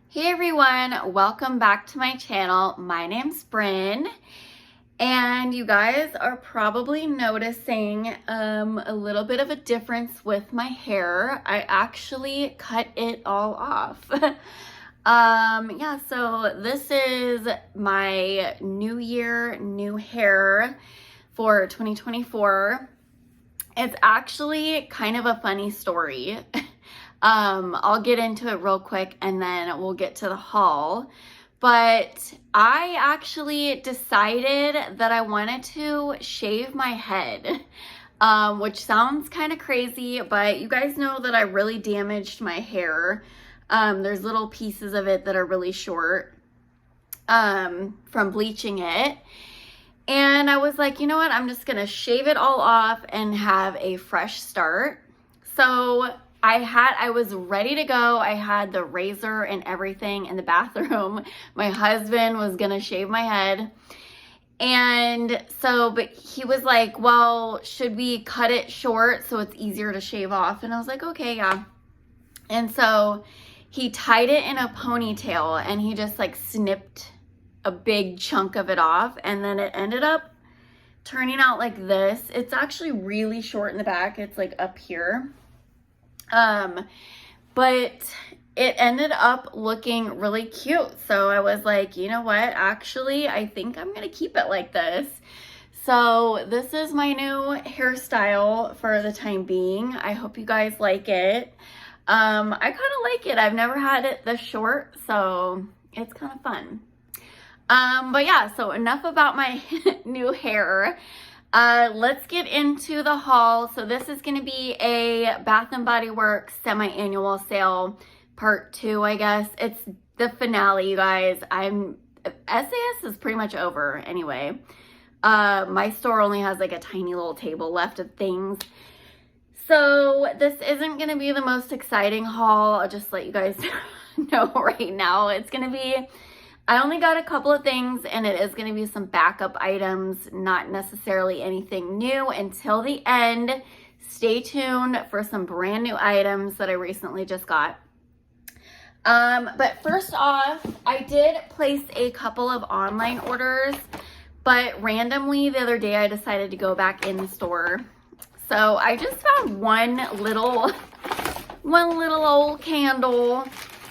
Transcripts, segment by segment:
Hey everyone, welcome back to my channel. My name's Bryn, and you guys are probably noticing a little bit of a difference with my hair. I actually cut it all off. Yeah, so this is my new year, new hair for 2024. It's actually kind of a funny story. I'll get into it real quick and then we'll get to the haul. But I actually decided that I wanted to shave my head, which sounds kind of crazy, but you guys know that I really damaged my hair. There's little pieces of it that are really short from bleaching it. And I was like, you know what? I'm just going to shave it all off and have a fresh start. So I was ready to go. I had the razor and everything in the bathroom. My husband was going to shave my head. And so, but he was like, well, should we cut it short so it's easier to shave off? And I was like, okay, yeah. And so he tied it in a ponytail and he just like snipped a big chunk of it off, and then it ended up turning out like this. It's actually really short in the back. It's like up here. But it ended up looking really cute. So I was like, you know what? Actually, I think I'm going to keep it like this. So this is my new hairstyle for the time being. I hope you guys like it. I kind of like it. I've never had it this short, so it's kind of fun. But yeah, so enough about my new hair. Let's get into the haul. So this is going to be a Bath & Body Works semi-annual sale, part 2, I guess. It's the finale, you guys. SAS is pretty much over anyway. My store only has like a tiny little table left of things. So this isn't going to be the most exciting haul. I'll just let you guys know right now. It's going to be, I only got a couple of things, and it is going to be some backup items, not necessarily anything new until the end. Stay tuned for some brand new items that I recently just got. But first off, I did place a couple of online orders, but randomly the other day I decided to go back in the store. So I just found one little old candle,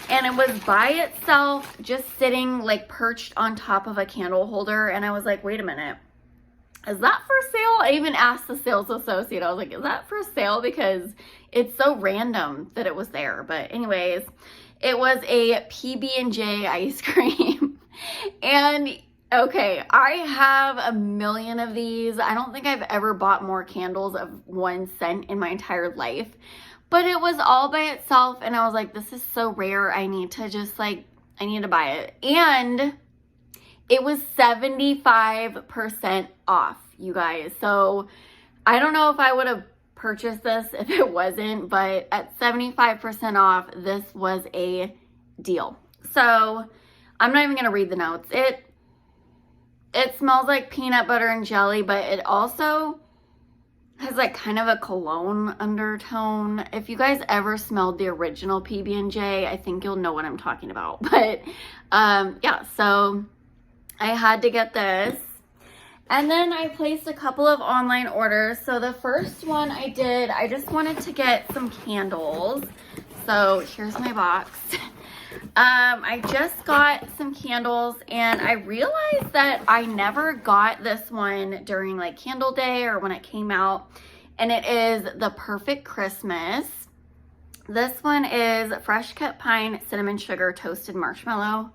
and it was by itself, just sitting like perched on top of a candle holder. And I was like, wait a minute, is that for sale? I even asked the sales associate, I was like, is that for sale? Because it's so random that it was there. But anyways, it was a PB&J ice cream. And okay, I have a million of these. I don't think I've ever bought more candles of 1 cent in my entire life. But it was all by itself, and I was like, this is so rare. I need to buy it. And it was 75% off, you guys. So I don't know if I would have purchased this if it wasn't, but at 75% off, this was a deal. So I'm not even going to read the notes. It smells like peanut butter and jelly, but it also has like kind of a cologne undertone. If you guys ever smelled the original PB&J, I think you'll know what I'm talking about. But yeah, so I had to get this. And then I placed a couple of online orders. So the first one I did, I just wanted to get some candles. So here's my box. I just got some candles, and I realized that I never got this one during like Candle Day or when it came out, and it is the Perfect Christmas. This one is fresh cut pine, cinnamon sugar, toasted marshmallow.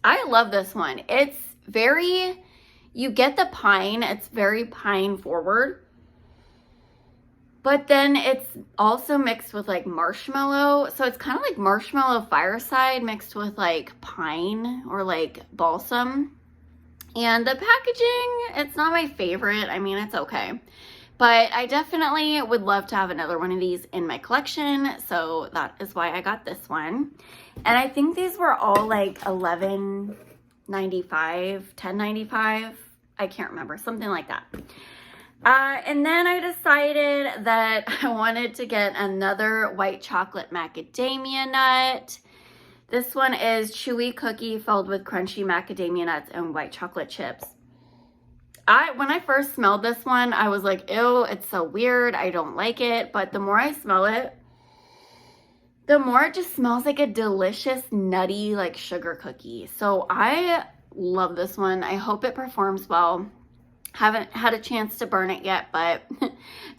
I love this one. It's very, you get the pine, it's very pine forward. But then it's also mixed with like marshmallow. So it's kind of like marshmallow fireside mixed with like pine or like balsam. And the packaging, it's not my favorite. I mean, it's okay. But I definitely would love to have another one of these in my collection. So that is why I got this one. And I think these were all like $11.95, $10.95. I can't remember, something like that. And then I decided that I wanted to get another white chocolate macadamia nut. This one is chewy cookie filled with crunchy macadamia nuts and white chocolate chips. When I first smelled this one, I was like, ew, it's so weird. I don't like it. But the more I smell it, the more it just smells like a delicious, nutty, like sugar cookie. So I love this one. I hope it performs well. Haven't had a chance to burn it yet, but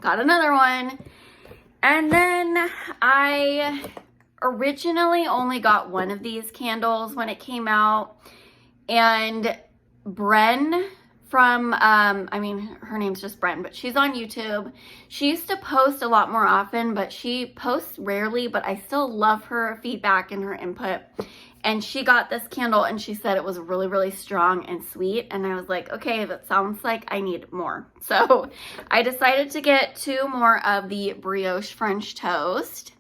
got another one. And then I originally only got one of these candles when it came out. And Bren from, her name's just Bren, but she's on YouTube. She used to post a lot more often, but she posts rarely, but I still love her feedback and her input. And she got this candle and she said it was really, really strong and sweet. And I was like, okay, that sounds like I need more. So I decided to get 2 more of the brioche French toast.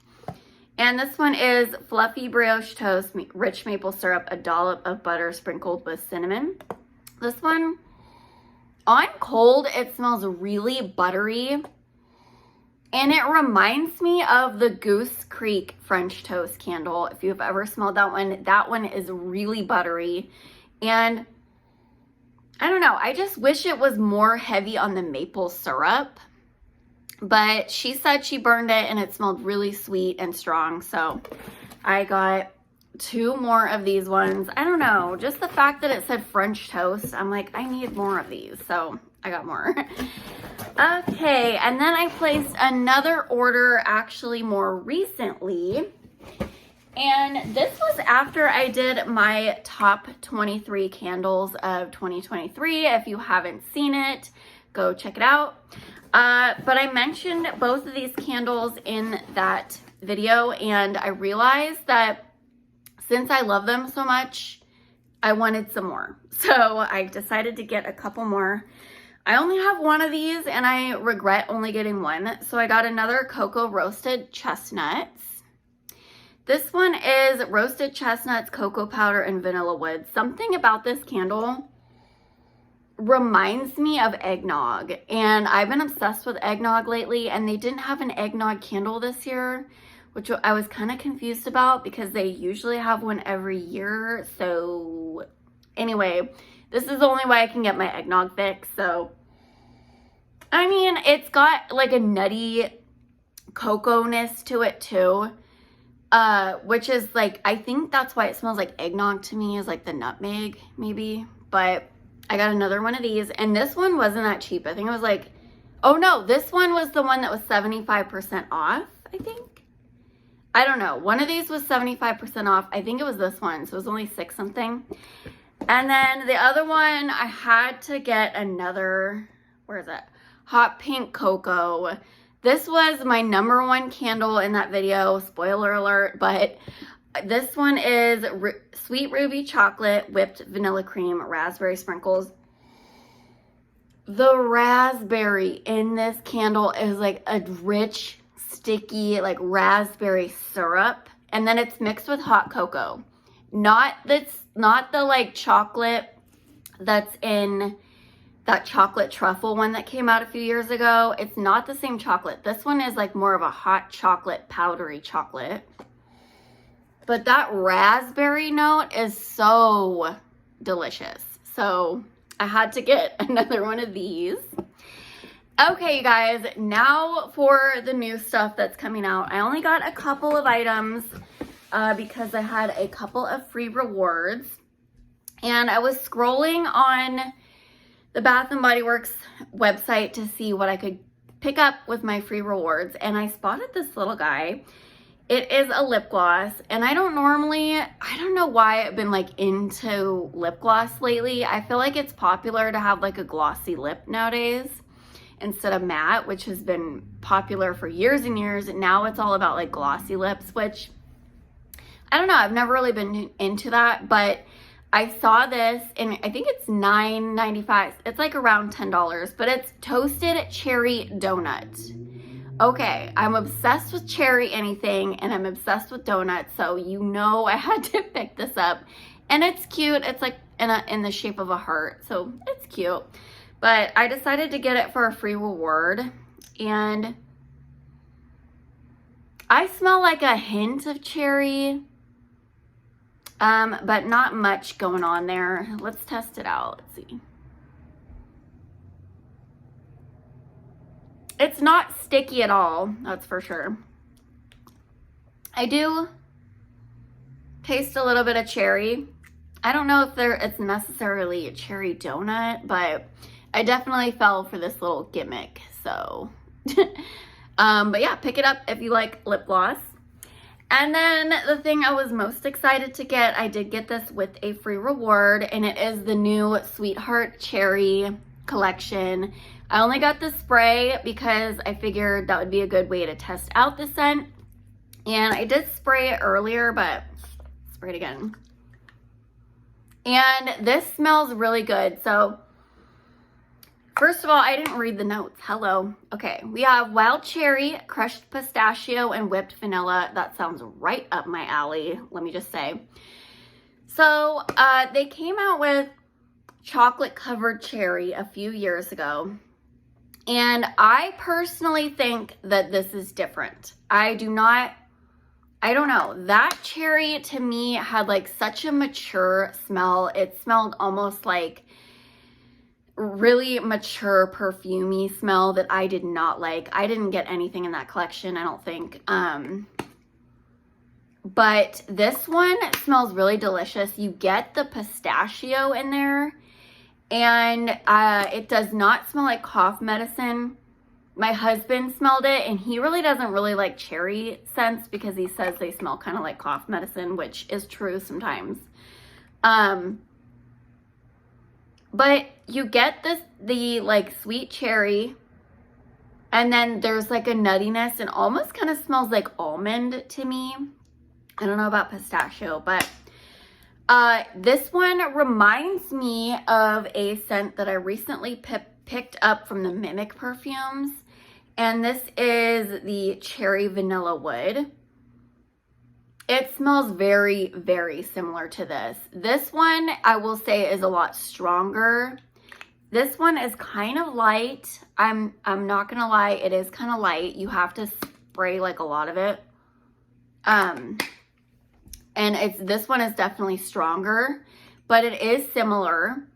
And this one is fluffy brioche toast, rich maple syrup, a dollop of butter sprinkled with cinnamon. This one, on cold, it smells really buttery. And it reminds me of the Goose Creek French toast candle. If you've ever smelled that one is really buttery. And I don't know, I just wish it was more heavy on the maple syrup. But she said she burned it and it smelled really sweet and strong. So I got 2 more of these ones. I don't know, just the fact that it said French toast, I'm like, I need more of these. So I got more. Okay, and then I placed another order actually more recently. And this was after I did my top 23 candles of 2023. If you haven't seen it, go check it out. But I mentioned both of these candles in that video, and I realized that since I love them so much, I wanted some more. So I decided to get a couple more. I only have one of these and I regret only getting one. So I got another cocoa roasted chestnuts. This one is roasted chestnuts, cocoa powder, and vanilla wood. Something about this candle reminds me of eggnog. And I've been obsessed with eggnog lately, and they didn't have an eggnog candle this year, which I was kind of confused about because they usually have one every year. So anyway, this is the only way I can get my eggnog fix. So, I mean, it's got like a nutty cocoa-ness to it too. Which is like, I think that's why it smells like eggnog to me, is like the nutmeg maybe. But I got another one of these, and this one wasn't that cheap. I think it was like, oh no, this one was the one that was 75% off, I think. I don't know. One of these was 75% off. I think it was this one. So it was only $6 something. And then the other one, I had to get another, where is it? Hot pink cocoa. This was my #1 candle in that video. Spoiler alert. But this one is sweet ruby chocolate, whipped vanilla cream, raspberry sprinkles. The raspberry in this candle is like a rich, sticky, like raspberry syrup, and then it's mixed with hot cocoa. Not the like chocolate that's in that chocolate truffle one that came out a few years ago. It's not the same chocolate. This one is like more of a hot chocolate, powdery chocolate. But that raspberry note is so delicious. So I had to get another one of these. Okay, you guys, now for the new stuff that's coming out. I only got a couple of items because I had a couple of free rewards. And I was scrolling on the Bath & Body Works website to see what I could pick up with my free rewards. And I spotted this little guy. It is a lip gloss. And I don't know why I've been like into lip gloss lately. I feel like it's popular to have like a glossy lip nowadays instead of matte, which has been popular for years and years. And now it's all about like glossy lips, which I don't know. I've never really been into that, but I saw this and I think it's $9.95. It's like around $10, but it's toasted cherry donut. Okay, I'm obsessed with cherry anything and I'm obsessed with donuts, so you know I had to pick this up. And it's cute. It's like in the shape of a heart, so it's cute. But I decided to get it for a free reward, and I smell like a hint of cherry. but not much going on there. Let's test it out. Let's see. It's not sticky at all, that's for sure. I do taste a little bit of cherry. I don't know if it's necessarily a cherry donut, but I definitely fell for this little gimmick, so. But yeah, pick it up if you like lip gloss. And then the thing I was most excited to get, I did get this with a free reward, and it is the new Sweetheart Cherry collection. I only got the spray because I figured that would be a good way to test out the scent. And I did spray it earlier, but spray it again. And this smells really good. So first of all, I didn't read the notes. Hello. Okay, we have wild cherry, crushed pistachio, and whipped vanilla. That sounds right up my alley, let me just say. So they came out with chocolate covered cherry a few years ago. And I personally think that this is different. I don't know. That cherry to me had like such a mature smell. It smelled almost like really mature perfumey smell that I did not like. I didn't get anything in that collection, I don't think. But this one smells really delicious. You get the pistachio in there, and it does not smell like cough medicine. My husband smelled it, and he really doesn't really like cherry scents because he says they smell kind of like cough medicine, which is true sometimes. But you get the like sweet cherry, and then there's like a nuttiness and almost kind of smells like almond to me. I don't know about pistachio, but this one reminds me of a scent that I recently picked up from the Mimic perfumes. And this is the Cherry Vanilla Wood. It smells very, very similar to this. This one, I will say, is a lot stronger. This one is kind of light. I'm not gonna lie, it is kind of light. You have to spray like a lot of it. And this one is definitely stronger, but it is similar.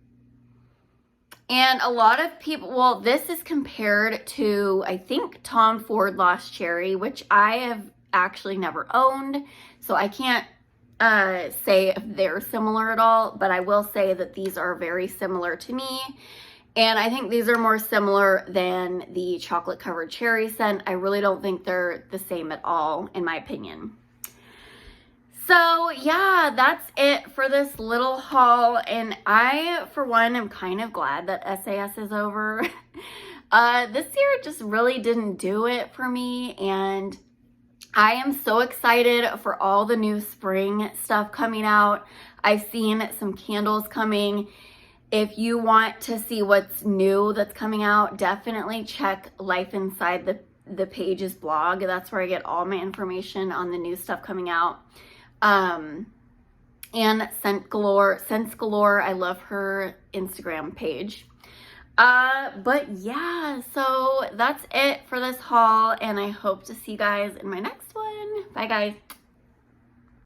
And a lot of people, well, this is compared to, I think, Tom Ford Lost Cherry, which I have actually never owned, so I can't say if they're similar at all, but I will say that these are very similar to me. And I think these are more similar than the chocolate covered cherry scent. I really don't think they're the same at all, in my opinion. So yeah, that's it for this little haul, and I, for one, am kind of glad that SAS is over. This year just really didn't do it for me, and I am so excited for all the new spring stuff coming out. I've seen some candles coming. If you want to see what's new that's coming out, definitely check Life Inside the Pages blog. That's where I get all my information on the new stuff coming out. And Sense Galore, I love her Instagram page. But yeah, so that's it for this haul, and I hope to see you guys in my next one. Bye guys.